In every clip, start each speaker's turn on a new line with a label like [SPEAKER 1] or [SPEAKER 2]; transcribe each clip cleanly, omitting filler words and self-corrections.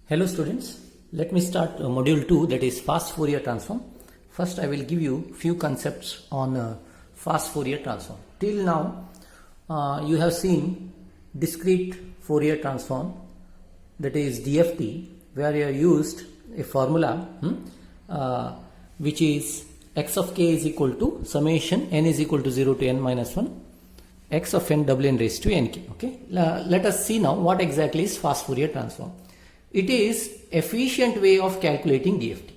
[SPEAKER 1] Hello students, let me start module 2, that is fast Fourier transform. First I will give you few concepts on fast Fourier transform. Till now you have seen discrete Fourier transform, that is DFT, where you have used a formula which is x of k is equal to summation n is equal to 0 to n minus 1 x of n double n raised to nk. Okay, let us see now what exactly is fast Fourier transform. It is efficient way of calculating DFT.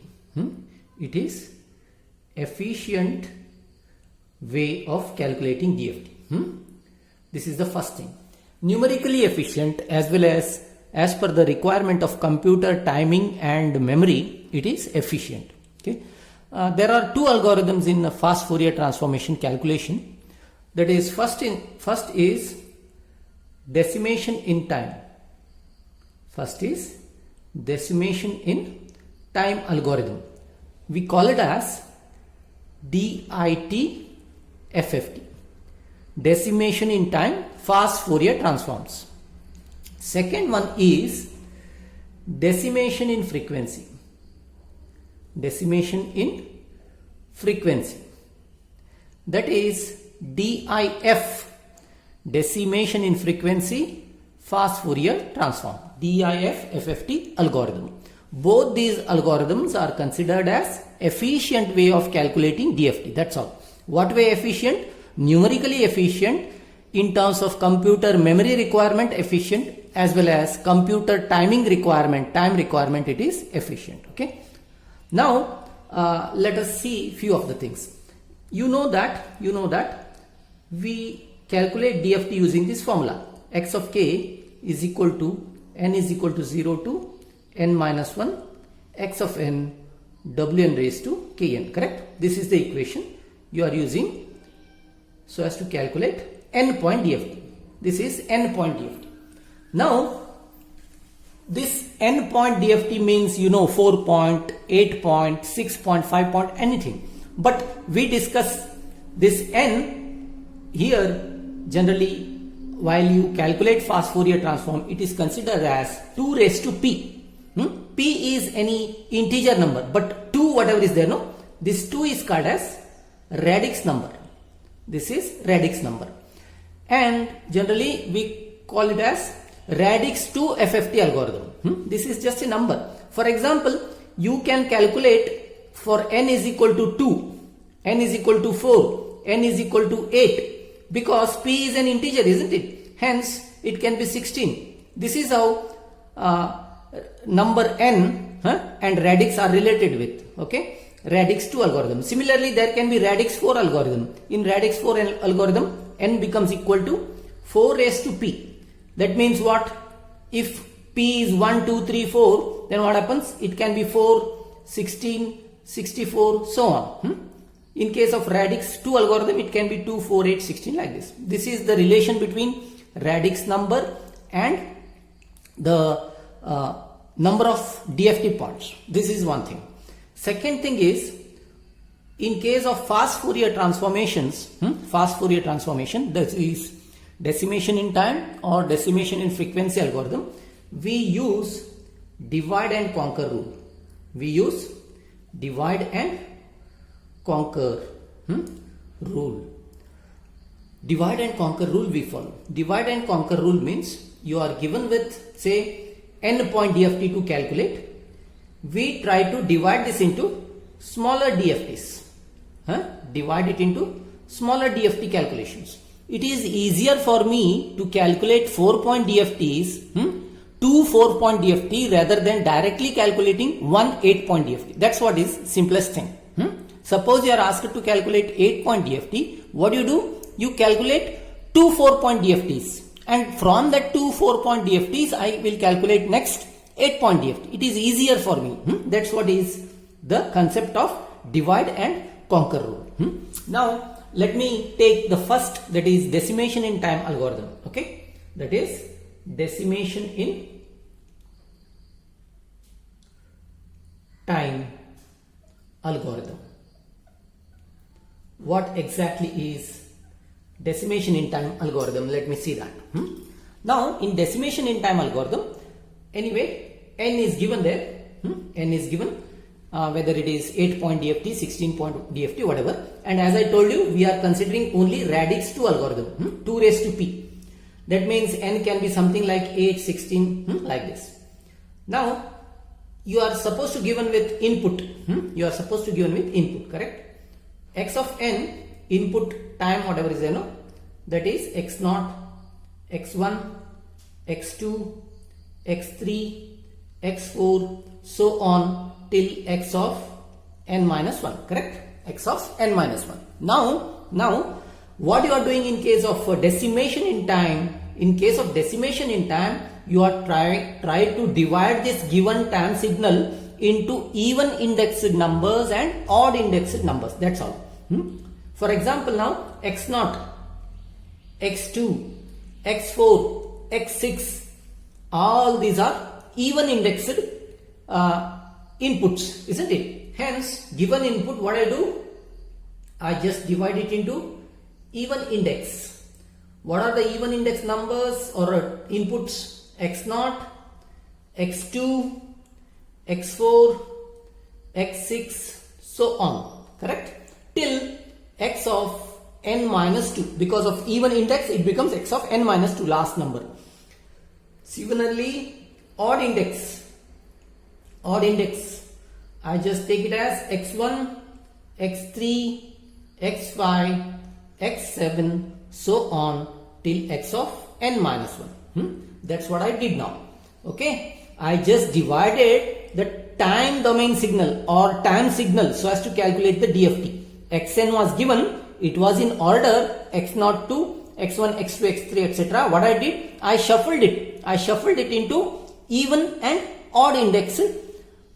[SPEAKER 1] It is efficient way of calculating DFT. This is the first thing. Numerically efficient as well as per the requirement of computer timing and memory, it is efficient. Okay. There are two algorithms in fast Fourier transformation calculation. That is first is decimation in time. First is decimation in time algorithm. We call it as DIT FFT. Decimation in time fast Fourier transforms. Second one is decimation in frequency. Decimation in frequency. That is DIF, decimation in frequency fast Fourier transform. DIF FFT algorithm. Both these algorithms are considered as efficient way of calculating DFT. That's all. What way efficient? Numerically efficient in terms of computer memory requirement efficient, as well as computer timing requirement, time requirement, it is efficient. Okay. Now let us see few of the things. You know that we calculate DFT using this formula. X of k is equal to n is equal to 0 to n minus 1 x of n wn raised to kn. Correct? This is the equation you are using so as to calculate n point DFT. This is n point DFT. Now this n point DFT means 4 point, 8 point, 6 point, 5 point, anything. But we discuss this n here. Generally, while you calculate fast Fourier transform, it is considered as 2 raised to p. P is any integer number, but 2 whatever is there, no? This 2 is called as radix number. This is radix number. And generally we call it as radix 2 FFT algorithm. This is just a number. For example, you can calculate for n is equal to 2, n is equal to 4, n is equal to 8. Because p is an integer, isn't it? Hence, it can be 16. This is how number n and radix are related with. Okay, radix 2 algorithm. Similarly, there can be radix 4 algorithm. In radix 4 algorithm, n becomes equal to 4 raised to p. That means what? If p is 1, 2, 3, 4, then what happens? It can be 4, 16, 64, so on. In case of radix 2 algorithm, it can be 2, 4, 8, 16 like this. This is the relation between radix number and the number of DFT points. This is one thing. Second thing is, in case of fast Fourier transformations, fast Fourier transformation, that is decimation in time or decimation in frequency algorithm, we use divide and conquer rule. We use divide and conquer rule. Divide and conquer rule we follow. Divide and conquer rule means you are given with, say, n point DFT to calculate. We try to divide this into smaller DFTs. Divide it into smaller DFT calculations. It is easier for me to calculate 4 point DFTs, 2 4 point DFT rather than directly calculating 1 8 point DFT. That's what is simplest thing. Suppose you are asked to calculate 8 point DFT, what do? You calculate 2 4 point DFTs, and from that 2 4 point DFTs I will calculate next 8 point DFT. It is easier for me. That's what is the concept of divide and conquer rule. Now let me take the first, that is decimation in time algorithm. Okay, that is decimation in time algorithm. What exactly is decimation in time algorithm? Let me see that. Now in decimation in time algorithm, anyway, n is given there, n is given, whether it is 8-point DFT, 16-point DFT, whatever. And as I told you, we are considering only radix 2 algorithm, 2 raised to p. That means n can be something like 8, 16, like this. Now, you are supposed to given with input. You are supposed to given with input, correct? X of n, input time, whatever is there, no? That is x0, x1, x2, x3, x4, so on till x of n minus 1, correct? X of n minus 1. Now, what you are doing in case of decimation in time? In case of decimation in time, you are try to divide this given time signal into even indexed numbers and odd indexed numbers. That's all. For example, now x0, x2, x4, x6, all these are even indexed inputs, isn't it? Hence, given input, what I do? I just divide it into even index. What are the even index numbers or inputs? x0, x2, x4, x6, so on, correct? Till x of n minus 2. Because of even index, it becomes x of n minus 2, last number. Similarly, odd index, I just take it as x1, x3, x5, x7, so on till x of n minus 1. That's what I did now. Okay, I just divided the time domain signal or time signal so as to calculate the DFT. Xn was given, it was in order x0 to x1, x2, x3, etc. What I did, I shuffled it into even and odd indexed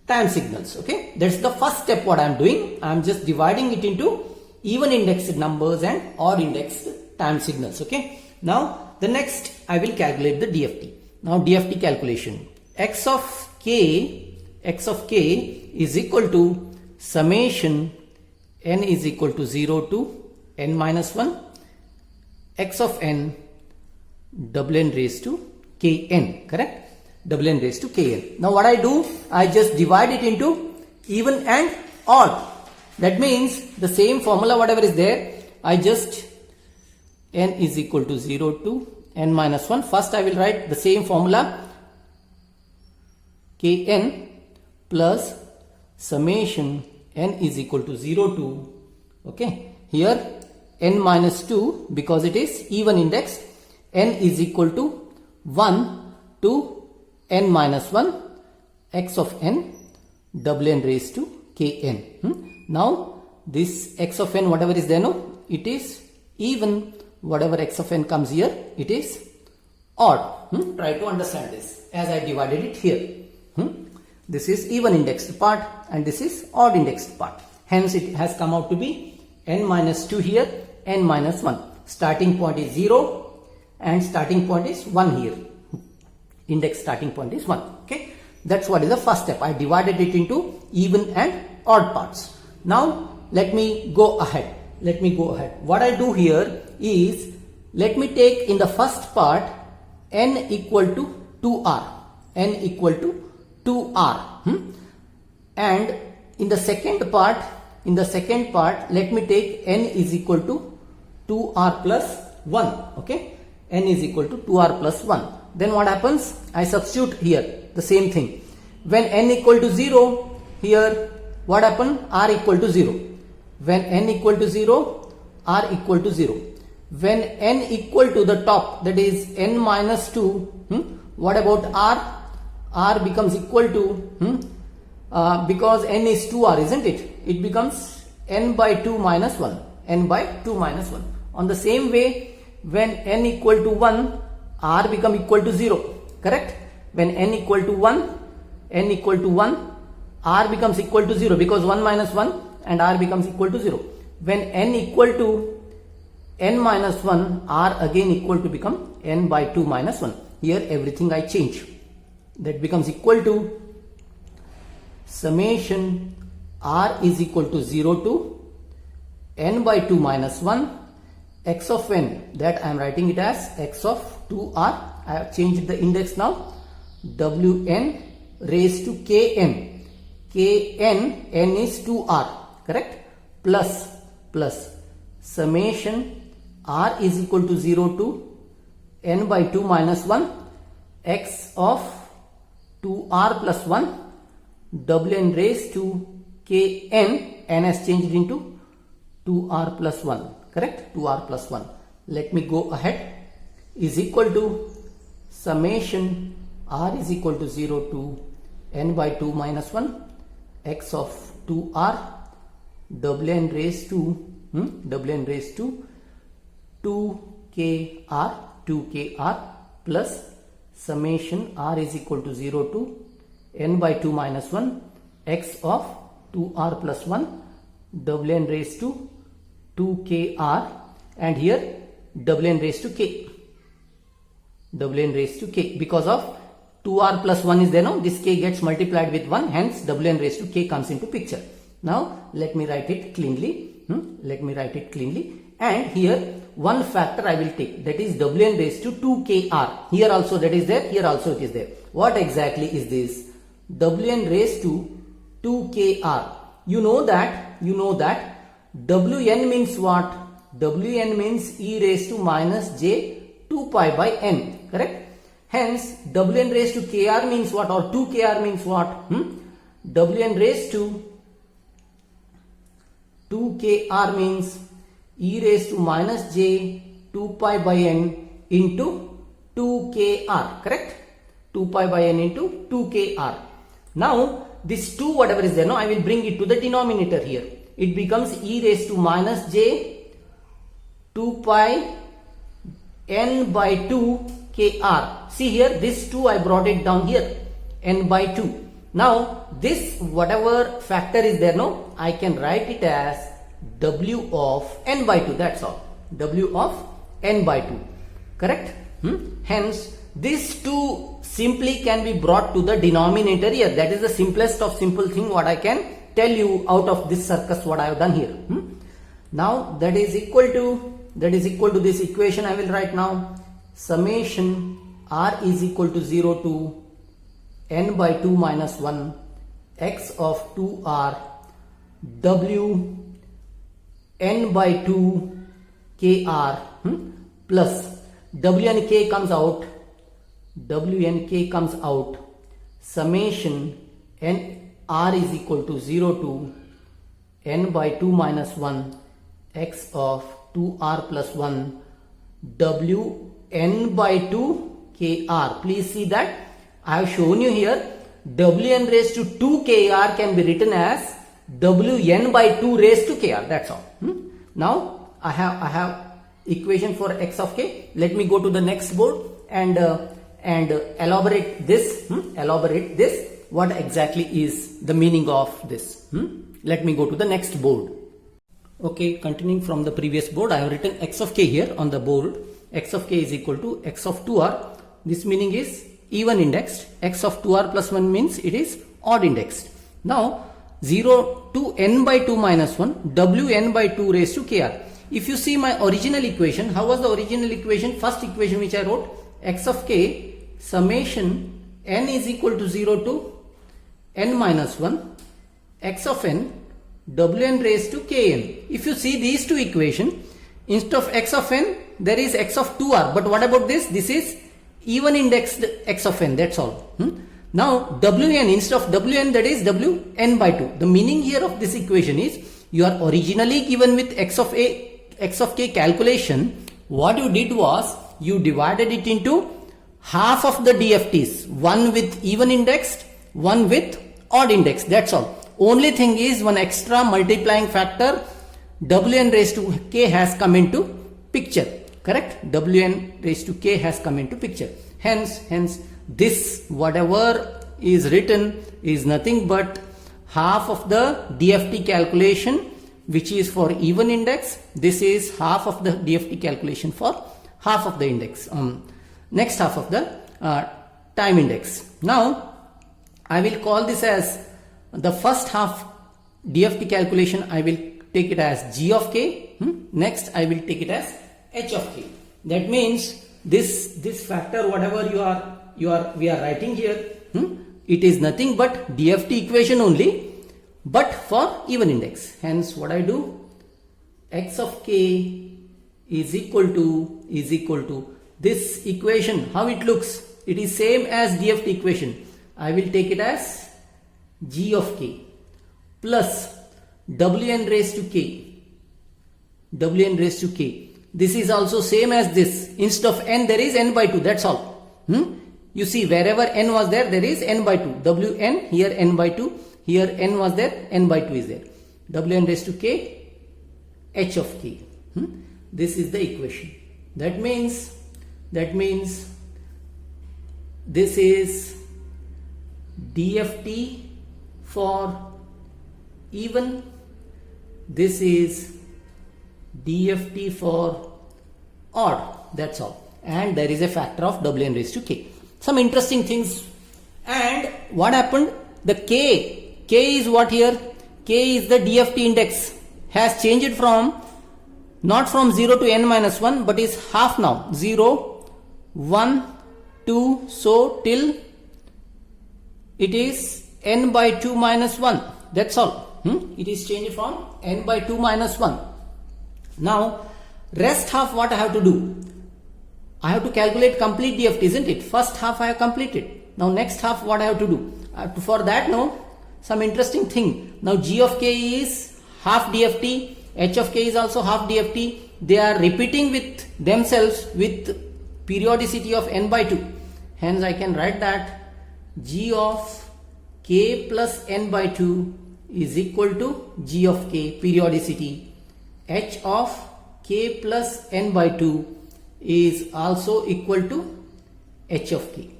[SPEAKER 1] time signals. Okay, that's the first step. What I am doing, I am just dividing it into even indexed numbers and odd indexed time signals. Okay, now the next I will calculate the DFT. Now DFT calculation, x of k is equal to summation n is equal to 0 to n minus 1 x of n double n raised to kn, correct? Double n raised to kn. Now what I do, I just divide it into even and odd. That means the same formula whatever is there, I just n is equal to 0 to n minus 1. First I will write the same formula kn plus summation n is equal to 0 to, okay, here n minus 2 because it is even index, n is equal to 1 to n minus 1 x of n double n raised to kn. Now this x of n whatever is there, no, it is even. Whatever x of n comes here, it is odd. Try to understand this as I divided it here. This is even indexed part and this is odd indexed part. Hence it has come out to be n minus 2 here, n minus 1. Starting point is 0 and starting point is 1 here. Index starting point is 1. Okay, that's what is the first step. I divided it into even and odd parts. Now let me go ahead. What I do here is, let me take in the first part n equal to 2r, and in the second part, let me take n is equal to 2r plus 1. Okay, n is equal to 2r plus 1. Then what happens? I substitute here the same thing. When n equal to 0, here what happened? R equal to 0. When n equal to 0, r equal to 0. When n equal to the top, that is n minus 2, what about r? R becomes equal to, because n is 2r, isn't it? It becomes n by 2 minus 1. N by 2 minus 1. On the same way, when n equal to 1, r become equal to 0. Correct? When n equal to 1, r becomes equal to 0 because 1 minus 1 and r becomes equal to 0. When n equal to n minus 1, r again equal to become n by 2 minus 1. Here everything I change. That becomes equal to summation r is equal to 0 to n by 2 minus 1 x of n, that I am writing it as x of 2r. I have changed the index now, wn raised to kn. Kn, n is 2r, correct? Plus summation r is equal to 0 to n by 2 minus 1 x of 2r plus 1 wn raised to kn, n has changed into 2r plus 1, correct? 2r plus 1. Let me go ahead, is equal to summation r is equal to 0 to n by 2 minus 1 x of 2r wn raised to 2kr plus summation r is equal to 0 to n by 2 minus 1 x of 2r plus 1 wn raised to 2kr, and here wn raised to k. wn raised to k, because of 2r plus 1 is there, no? This k gets multiplied with 1, hence wn raised to k comes into picture. Now let me write it cleanly. And here one factor I will take, that is wn raised to 2kr. Here also that is there, here also it is there. What exactly is this? wn raised to 2kr. You know that wn means what? wn means e raised to minus j 2 pi by n, correct? Hence wn raised to kr means what, or 2kr means what? wn raised to 2kr means e raised to minus j 2 pi by n into 2kr, correct? 2 pi by n into 2kr. Now this 2 whatever is there, no, I will bring it to the denominator here. It becomes e raised to minus j 2 pi n by 2 kr. See here, this 2 I brought it down here, n by 2. Now this whatever factor is there, no, I can write it as w of n by 2, that's all. W of n by 2, correct? Hence this 2 simply can be brought to the denominator here. That is the simplest of simple thing what I can tell you out of this circus what I have done here. Now that is equal to this equation I will write now. Summation r is equal to 0 to n by 2 minus 1 x of 2r w n by 2 kr plus w and k comes out, summation n r is equal to 0 to n by 2 minus 1 x of 2r plus 1 w n by 2 kr. Please see that I have shown you here wn raised to 2 kr can be written as wn by 2 raised to kr, that's all. Now I have equation for x of k. Let me go to the next board and elaborate this what exactly is the meaning of this. Let me go to the next board. Okay, continuing from the previous board, I have written x of k here on the board. X of k is equal to x of 2r. This meaning is even indexed. X of 2r plus 1 means it is odd indexed. Now 0 to n by 2 minus 1 wn by 2 raised to kr. If you see my original equation, how was the original equation? First equation which I wrote, x of k summation n is equal to 0 to n minus 1 x of n wn raised to kn. If you see these two equations, instead of x of n there is x of 2r, but what about this? This is even indexed x of n, that's all. Now wn, instead of wn, that is wn by 2. The meaning here of this equation is you are originally given with x of k calculation. What you did was you divided it into half of the DFTs, one with even indexed, one with odd index, that's all. Only thing is one extra multiplying factor wn raised to k has come into picture, correct? wn raised to k has come into picture. Hence this whatever is written is nothing but half of the DFT calculation which is for even index. This is half of the DFT calculation for half of the index, next half of the time index. Now I will call this as the first half DFT calculation. I will take it as g of k. Next I will take it as h of k. That means this factor whatever we are writing here, it is nothing but DFT equation only, but for even index. Hence what I do, x of k is equal to this equation. How it looks? It is same as DFT equation. I will take it as g of k plus wn raised to k. Wn raised to k. This is also same as this. Instead of n, there is n by 2. That's all. You see, wherever n was there, there is n by 2. Wn, here n by 2. Here n was there, n by 2 is there. Wn raised to k, h of k. This is the equation. That means this is DFT for even. This is DFT for odd. That's all. And there is a factor of Wn raised to k. Some interesting things. And what happened? The k is what here? K is the DFT index. Has changed from, not from 0 to n minus 1, but is half now. 0, 1, 2, so till it is n by 2 minus 1. That's all. It is changed from n by 2 minus 1. Now, rest half what I have to do? I have to calculate complete DFT, isn't it? First half I have completed. Now, next half what I have to do? For that, some interesting thing. Now, g of k is half DFT, h of k is also half DFT. They are repeating with themselves with periodicity of n by 2. Hence, I can write that g of k plus n by 2 is equal to g of k periodicity. H of k plus n by 2 is also equal to h of k.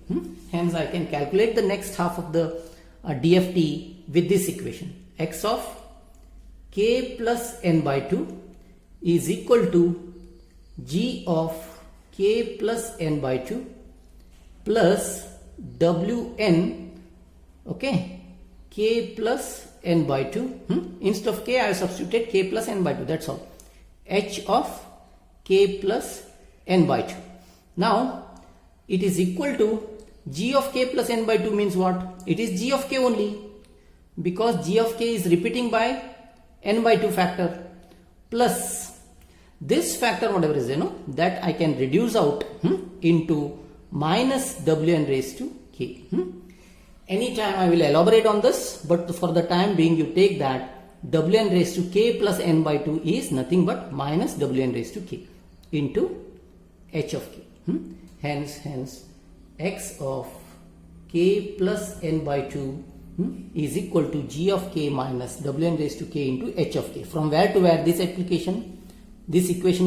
[SPEAKER 1] Hence, I can calculate the next half of the DFT with this equation. X of k plus n by 2 is equal to g of k plus n by 2 plus wn, okay, k plus n by 2. Instead of k, I have substituted k plus n by 2. That's all. H of k plus n by 2. Now, it is equal to g of k plus n by 2 means what? It is g of k only, because g of k is repeating by n by 2 factor, plus this factor whatever is that I can reduce out into minus wn raised to k. Anytime I will elaborate on this, but for the time being you take that wn raised to k plus n by 2 is nothing but minus wn raised to k into h of k. Hence x of k plus n by 2 is equal to g of k minus wn raised to k into h of k. From where to where this equation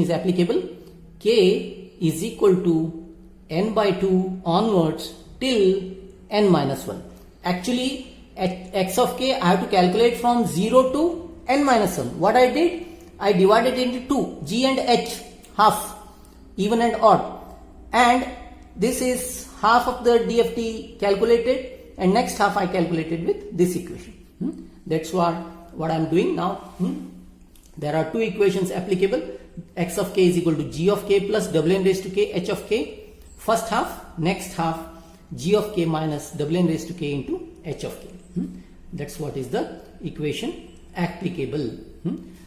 [SPEAKER 1] is applicable? K is equal to n by 2 onwards till n minus 1. Actually, at x of k I have to calculate from 0 to n minus 1. What I did? I divided it into 2, g and h, half, even and odd. And this is half of the DFT calculated, and next half I calculated with this equation. That's what I am doing now. There are two equations applicable. X of k is equal to g of k plus wn raised to k h of k. First half, next half, g of k minus wn raised to k into h of k. That's what is the equation applicable.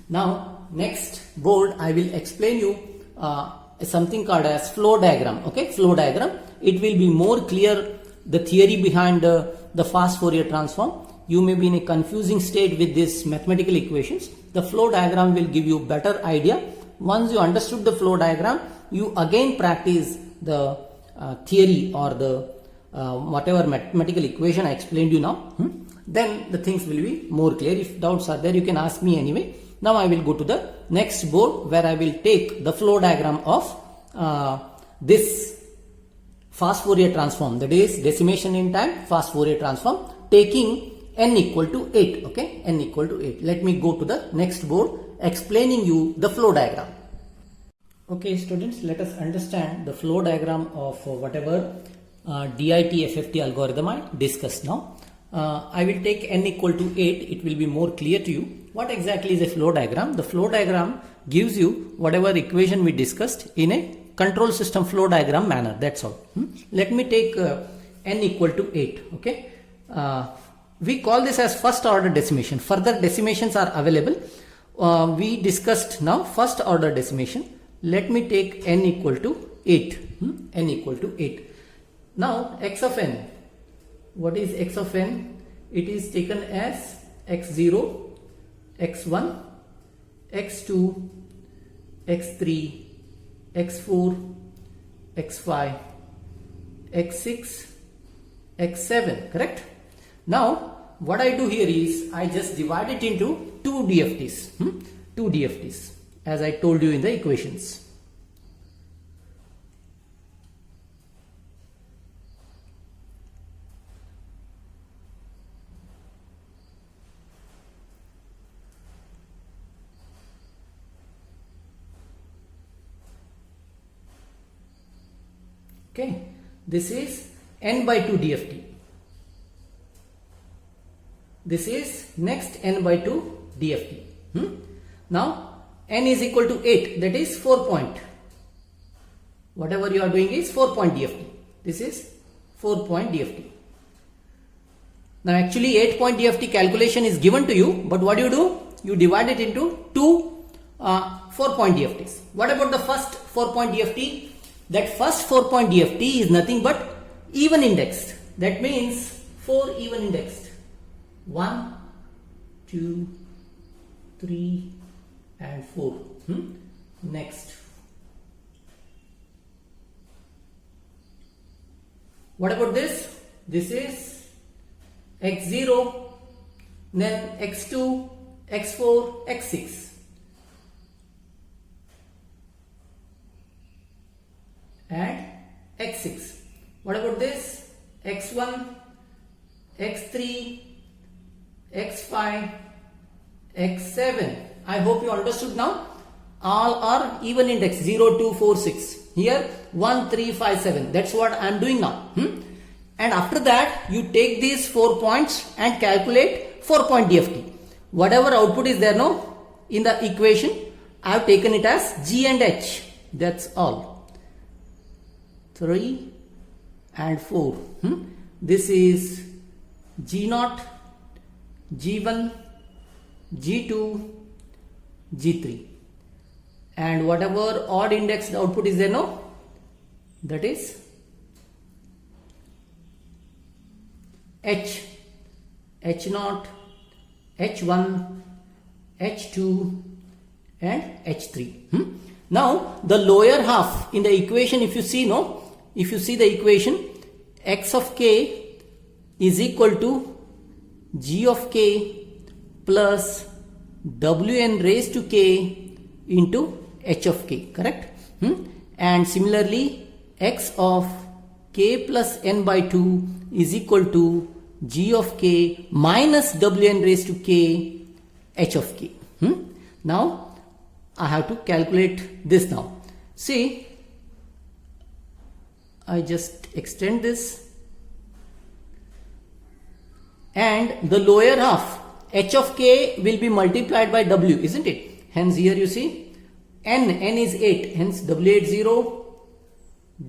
[SPEAKER 1] Now, next board I will explain you something called as flow diagram. Okay, flow diagram. It will be more clear the theory behind the fast Fourier transform. You may be in a confusing state with these mathematical equations. The flow diagram will give you better idea. Once you understood the flow diagram, you again practice the theory or the whatever mathematical equation I explained you now. Then the things will be more clear. If doubts are there, you can ask me anyway. Now I will go to the next board where I will take the flow diagram of this fast Fourier transform, that is decimation in time fast Fourier transform, taking n equal to 8. Okay, n equal to 8. Let me go to the next board explaining you the flow diagram. Okay students, let us understand the flow diagram of whatever DIT FFT algorithm I discussed now. I will take n equal to 8. It will be more clear to you. What exactly is a flow diagram? The flow diagram gives you whatever equation we discussed in a control system flow diagram manner. That's all. Let me take n equal to 8. Okay. we call this as first order decimation. Further decimations are available. We discussed now first order decimation. Let me take n equal to 8. N equal to 8. Now x of n. What is x of n? It is taken as x0, x1, x2, x3, x4, x5, x6, x7, correct? Now what I do here is I just divide it into two DFTs, two DFTs as I told you in the equations. Okay, this is n by 2 DFT. This is next n by 2 DFT. Now n is equal to 8, that is 4 point. Whatever you are doing is 4 point DFT. This is 4 point DFT. Now actually 8 point DFT calculation is given to you, but what do? You divide it into two 4 point DFTs. What about the first 4 point DFT? That first 4 point DFT is nothing but even indexed. That means 4 even indexed. 1, 2, 3 and 4. Next. What about this? This is x0, then x2, x4, x6. And x6. What about this? x1, x3, x5, x7. I hope you understood now. All are even index 0, 2, 4, 6. Here 1, 3, 5, 7. That's what I am doing now. And after that you take these 4 points and calculate 4 point DFT. Whatever output is there now in the equation, I have taken it as G and H. That's all. 3 and 4. This is G0, G1, G2, G3. And whatever odd indexed output is there now, that is H, H0, H1, H2 and H3. Now the lower half in the equation, if you see the equation, x of k is equal to g of k plus wn raised to k into h of k, correct? And similarly x of k plus n by 2 is equal to g of k minus wn raised to k h of k. Now I have to calculate this now. See, I just extend this, and the lower half h of k will be multiplied by w, isn't it? Hence here you see n is 8, hence w80,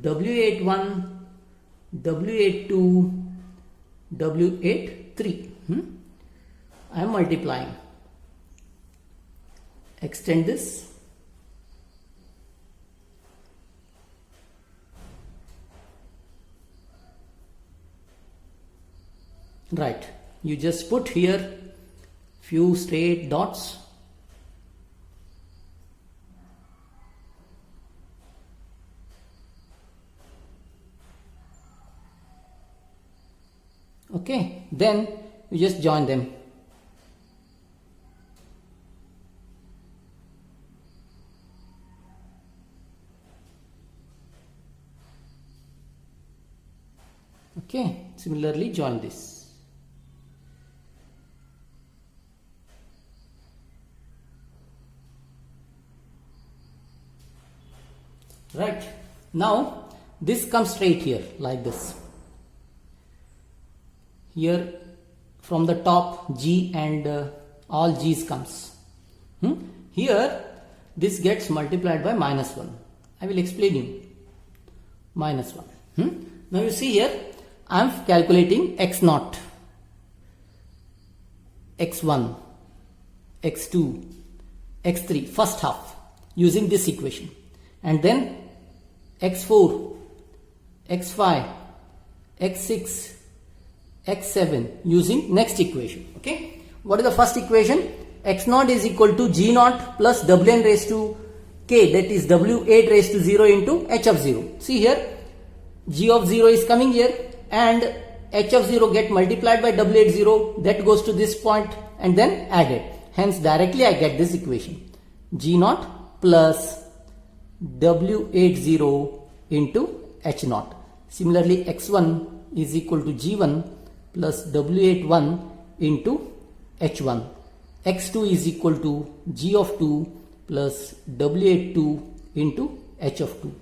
[SPEAKER 1] w81, w82, w83. I am multiplying. Extend this. Right, you just put here few straight dots. Okay, then you just join them. Okay, similarly join this. Right, now this comes straight here like this. Here from the top G and all G's comes. Here this gets multiplied by minus 1. I will explain you. Minus 1. Now you see here I am calculating x0. x1, x2, x3, first half using this equation, and then x4, x5, x6, x7 using next equation. Okay, what is the first equation? X0 is equal to G0 plus Wn raised to k, that is W8 raised to 0 into h of 0. See here, G of 0 is coming here and h of 0 get multiplied by W80, that goes to this point and then added. Hence directly I get this equation, G0 plus W80 into H0. Similarly, X1 is equal to G1 plus W81 into H1. X2 is equal to G of 2 plus W82 into H of 2.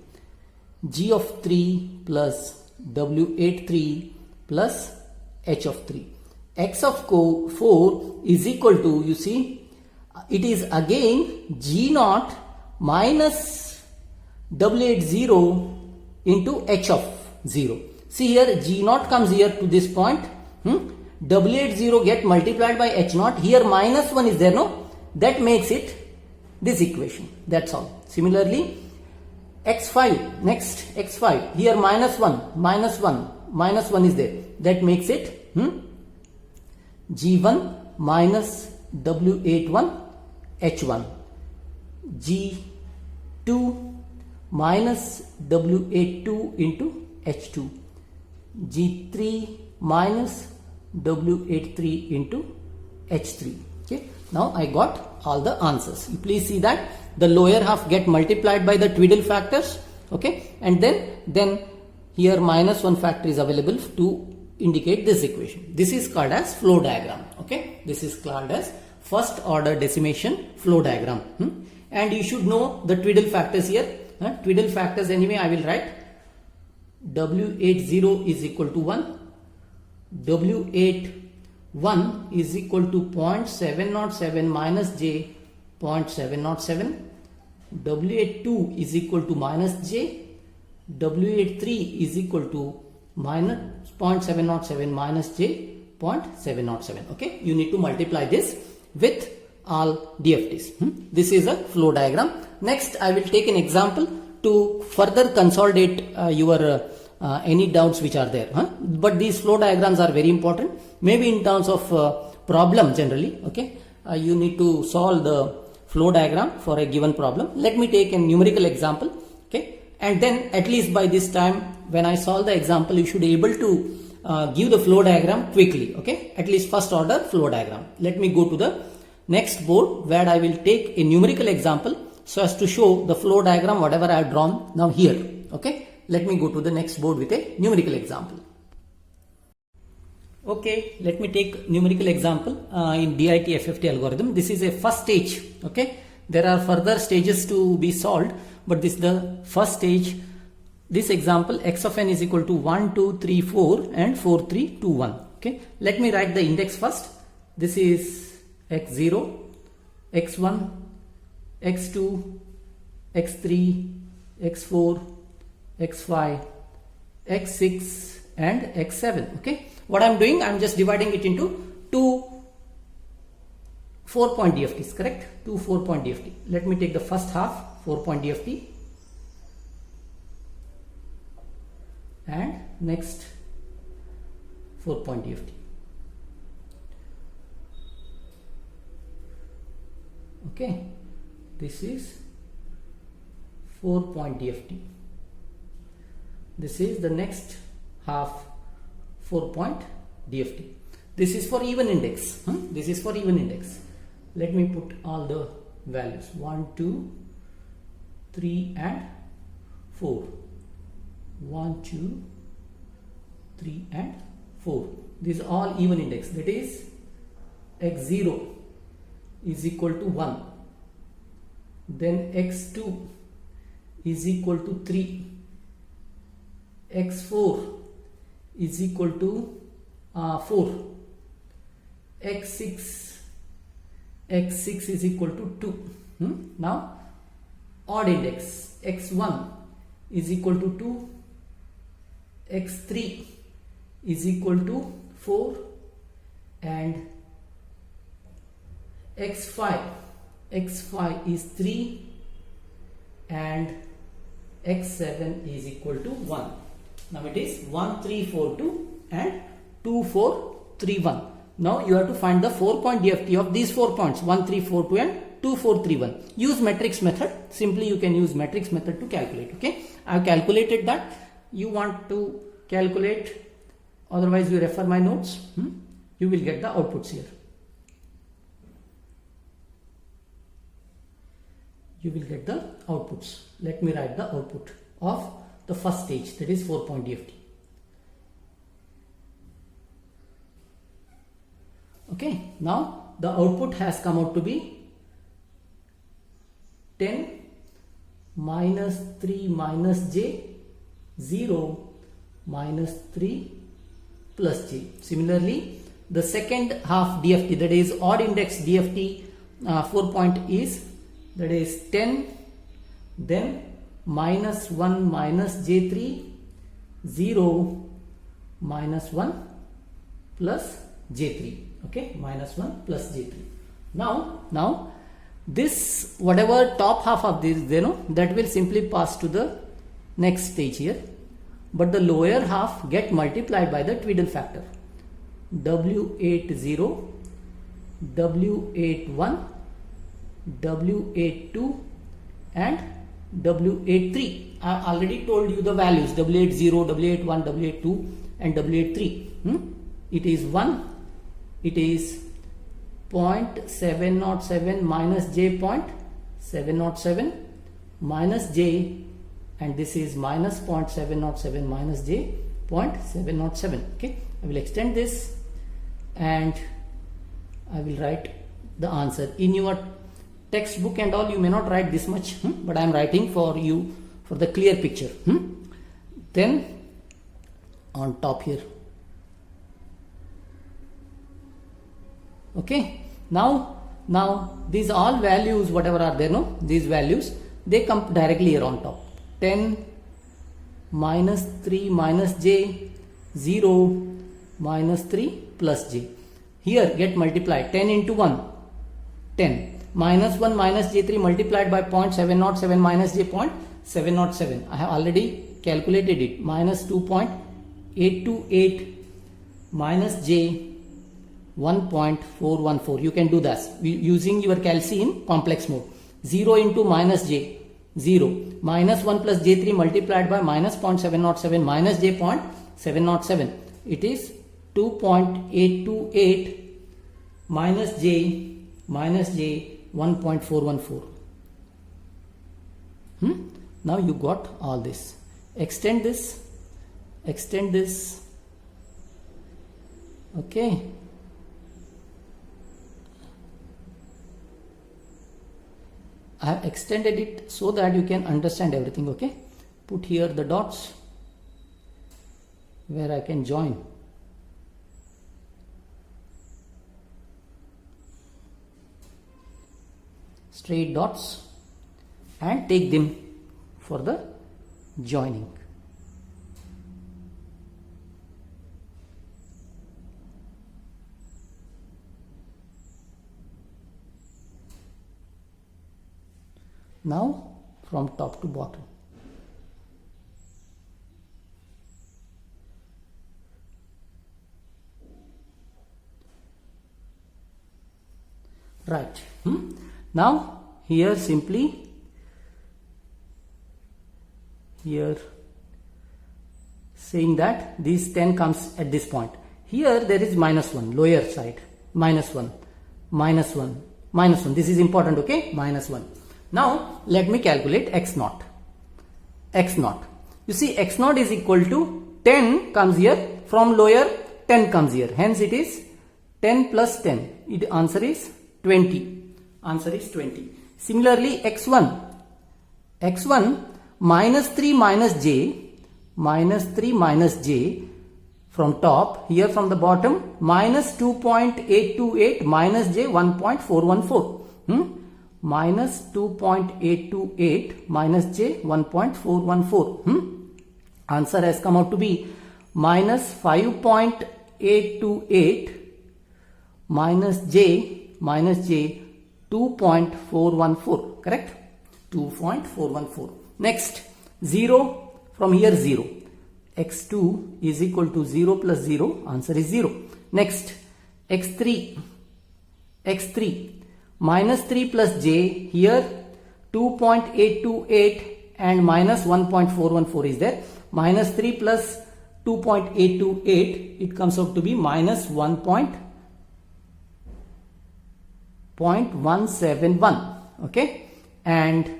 [SPEAKER 1] G of 3 plus W83 plus H of 3. X of 4 is equal to, you see, it is again G0 minus W80 into H of 0. See here, G0 comes here to this point. W80 get multiplied by H0. Here minus 1 is there, no? That makes it this equation. That's all. Similarly, X5, next X5. Here minus 1 is there. That makes it G1 minus W81 H1. G2 minus W82 into H2. G3 minus W83 into H3. Okay. Now I got all the answers. You please see that the lower half get multiplied by the twiddle factors. Okay. And then here minus 1 factor is available to indicate this equation. This is called as flow diagram. Okay. This is called as first order decimation flow diagram. And you should know the twiddle factors here. Twiddle factors anyway I will write. W80 is equal to 1. W81 is equal to 0.707 minus j 0.707. W82 is equal to minus j. W83 is equal to minus 0.707 minus j 0.707. Okay, you need to multiply this with all DFTs. This is a flow diagram. Next, I will take an example to further consolidate your any doubts which are there. But these flow diagrams are very important. Maybe in terms of problem generally. Okay, you need to solve the flow diagram for a given problem. Let me take a numerical example. Okay, and then at least by this time when I solve the example, you should be able to give the flow diagram quickly. Okay, at least first order flow diagram. Let me go to the next board where I will take a numerical example so as to show the flow diagram whatever I have drawn now here. Okay, let me go to the next board with a numerical example. Okay, let me take numerical example in DIT FFT algorithm. This is a first stage. Okay, there are further stages to be solved, but this is the first stage. This example, x of n is equal to 1, 2, 3, 4 and 4, 3, 2, 1. Okay, let me write the index first. This is x0, x1, x2, x3, x4, x5, x6 and x7. Okay, what I am doing, I am just dividing it into two 4-point DFTs, correct? Two 4-point DFT. Let me take the first half 4-point DFT and next 4-point DFT. Okay, this is 4-point DFT. This is the next half 4-point DFT. This is for even index. This is for even index. Let me put all the values 1, 2, 3 and 4. 1, 2, 3 and 4. These are all even index. That is x0 is equal to 1. Then x2 is equal to 3. x4 is equal to 4. x6 is equal to 2. Now odd index x1 is equal to 2. x3 is equal to 4 and x5 is 3 and x7 is equal to 1. Now it is 1 3 4 2 and 2 4 3 1. Now you have to find the 4-point DFT of these 4 points 1 3 4 2 and 2 4 3 1. Use matrix method. Simply you can use matrix method to calculate. Okay, I have calculated that. You want to calculate, otherwise you refer my notes. You will get the outputs here. You will get the outputs. Let me write the output of the first stage, that is 4-point DFT. Okay, now the output has come out to be 10 minus 3 minus j, 0 minus 3 plus j. Similarly, the second half DFT, that is odd index DFT 4-point is, that is 10, then minus 1 minus j3, 0 minus 1 plus j3. Okay, minus 1 plus j3. Now this whatever top half of this, that will simply pass to the next stage here, but the lower half get multiplied by the Tweedle factor. W80, W81, W82 and W83. I already told you the values W80, W81, W82 and W83. It is 1, it is 0.707 minus j 0.707 minus j, and this is minus 0.707 minus j 0.707. Okay, I will extend this and I will write the answer. In your textbook and all you may not write this much, but I am writing for you for the clear picture. Then on top here. Okay, now these all values whatever are there, these values, they come directly here on top. 10 minus 3 minus j, 0 minus 3 plus j. Here get multiplied. 10 into 1, 10. Minus 1 minus j3 multiplied by 0.707 minus j 0.707. I have already calculated it. Minus 2.828 minus j 1.414. You can do that using your calc in complex mode. 0 into minus j, 0. Minus 1 plus j3 multiplied by minus 0.707 minus j 0.707. It is 2.828 minus j 1.414. Now you got all this. Extend this. Okay. I have extended it so that you can understand everything. Okay, put here the dots where I can join. Straight dots and take them for the joining. Now from top to bottom. Right. Now here simply saying that this 10 comes at this point. Here there is minus 1, lower side, minus 1. This is important, okay? Minus 1. Now let me calculate x naught. You see x naught is equal to 10 comes here, from lower 10 comes here. Hence it is 10 plus 10. The answer is 20. Similarly x1 minus 3 minus j from top, here from the bottom minus 2.828 minus j 1.414. Minus 2.828 minus j 1.414. Answer has come out to be minus 5.828 minus j 2.414, correct? 2.414. Next, 0, from here 0. x2 is equal to 0 plus 0, answer is 0. Next, x3, minus 3 plus j, here 2.828 and minus 1.414 is there. Minus 3 plus 2.828, it comes out to be minus 1.171, okay, and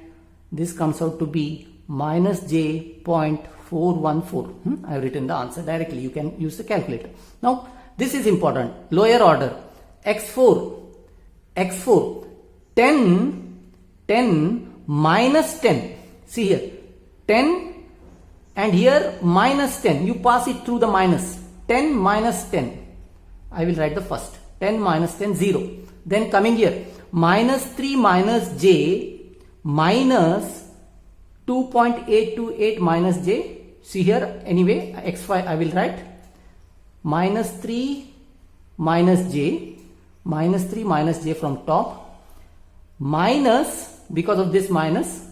[SPEAKER 1] this comes out to be minus j 0.414. I have written the answer directly. You can use the calculator. Now this is important. Lower order, x4, 10 minus 10. See here, 10 and here minus 10. You pass it through the minus. 10 minus 10. I will write the first. 10 minus 10, 0. Then coming here, minus 3 minus j minus 2.828 minus j. See here, anyway, x5 I will write. Minus 3 minus j. Minus 3 minus j from top. Minus, because of this minus,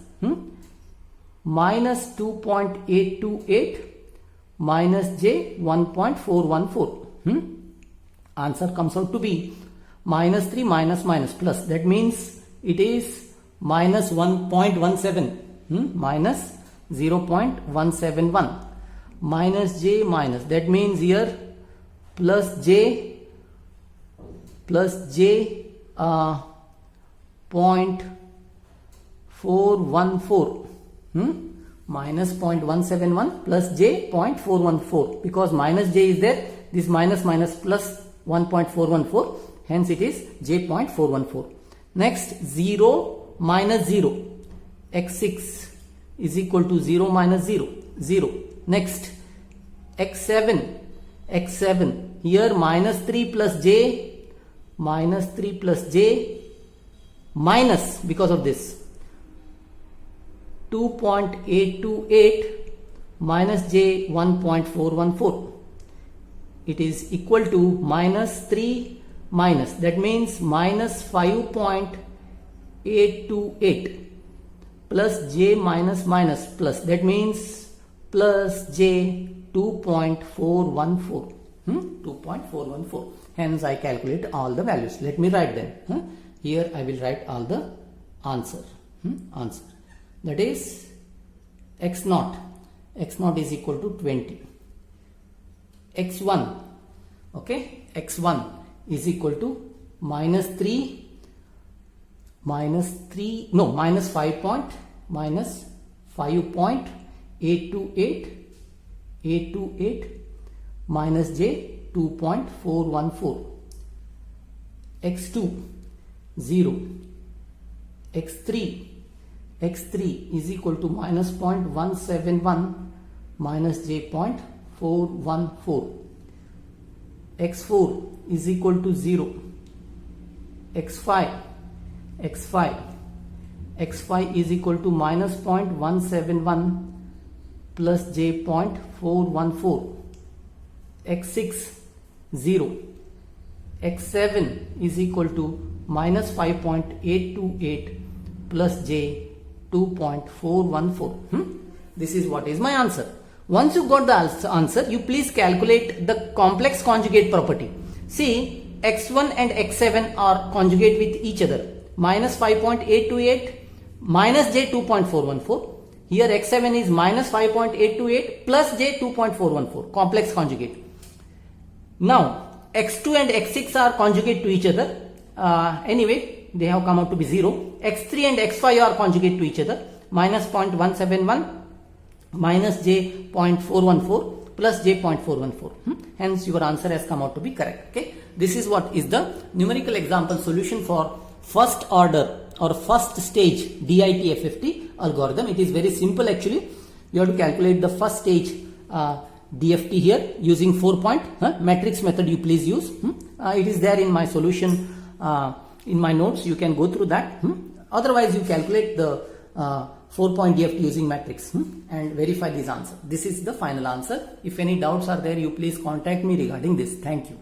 [SPEAKER 1] minus 2.828 minus j 1.414. Answer comes out to be minus 3 minus plus. That means it is minus 1.17. Minus 0.171. Minus j minus. That means here plus j 0.414. Minus 0.171 plus j 0.414, because minus j is there, this minus plus 1.414, hence it is j 0.414. Next, 0 minus 0, x6 is equal to 0 minus 0, 0. Next, x7, here minus 3 plus j, minus because of this 2.828 minus j 1.414. It is equal to minus 3 minus, that means minus 5.828 plus j minus plus, that means plus j 2.414. 2.414. Hence I calculate all the values. Let me write them. Here I will write all the answer. That is x0. x0 is equal to 20. x1. Okay. x1 is equal to minus 5.828 minus j 2.414. x2 0. x3 is equal to minus 0.171 minus j 0.414. x4 is equal to 0. x5 is equal to minus 0.171 plus j 0.414. x6 0. x7 is equal to minus 5.828 plus j 2.414. This is what is my answer. Once you got the answer, you please calculate the complex conjugate property. See, x1 and x7 are conjugate with each other. Minus 5.828 minus j 2.414. Here x7 is minus 5.828 plus j 2.414. Complex conjugate. Now, x2 and x6 are conjugate to each other. Anyway, they have come out to be 0. x3 and x5 are conjugate to each other. Minus 0.171 minus j 0.414 plus j 0.414. Hence, your answer has come out to be correct. Okay. This is what is the numerical example solution for first order or first stage DIT FFT algorithm. It is very simple actually. You have to calculate the first stage DFT here using 4-point matrix method. You please use. It is there in my solution in my notes. You can go through that. Otherwise, you calculate the 4-point DFT using matrix and verify this answer. This is the final answer. If any doubts are there, you please contact me regarding this. Thank you.